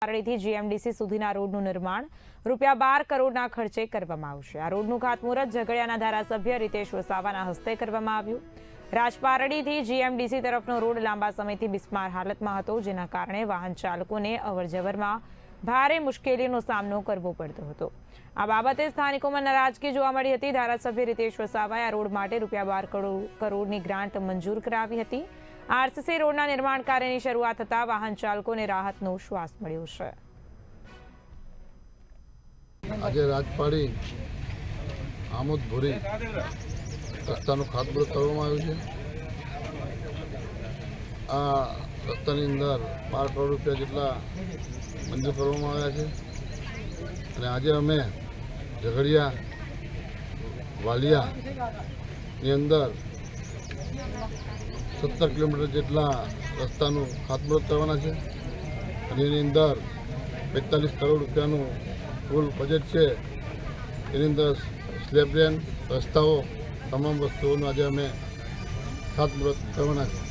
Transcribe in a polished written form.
પારડીથી GMDC સુધીના રોડનું નિર્માણ ₹12 કરોડના ખર્ચે કરવામાં આવશે। આ રોડનું ખાતમુહૂર્ત ઝઘડિયાના ધારાસભ્ય રીતેશ વસાવાના હસ્તે કરવામાં આવ્યું। રાજપારડીથી જીએમડીસી તરફનો રોડ લાંબા સમયથી બિસ્માર હાલતમાં હતો, જેના કારણે વાહન ચાલકોને અવરજવરમાં ભારે મુશ્કેલીનો સામનો કરવો પડતો હતો। આ બાબતે સ્થાનિકોમાં નારાજગી જોવા મળી હતી। ધારાસભ્ય રીતેશ વસાવાએ આ રોડ માટે ₹12 કરોડની ગ્રાન્ટ મંજૂર કરાવી હતી। આરસીસી રોડના નિર્માણ કાર્યની શરૂઆત થતા વાહન ચાલકોને રાહતનો શ્વાસ મળ્યો છે। આજે રાજપાડી આમોદ ભુરી રસ્તાનું ખાતમુહૂર્ત કરવામાં આવ્યું છે। આ રસ્તાની અંદર ₹12 કરોડ જેટલા મંજૂર કરવામાં આવ્યા છે અને આજે અમે ઝઘડિયા વાલિયાની અંદર 17 કિલોમીટર જેટલા રસ્તાનું ખાતમુહૂર્ત કરવાના છે અને એની અંદર ₹45 કરોડ કુલ બજેટ છે। એની અંદર સ્લેબ રેન, રસ્તાઓ, તમામ વસ્તુઓનું આજે અમે ખાતમુહૂર્ત કરવાના છે।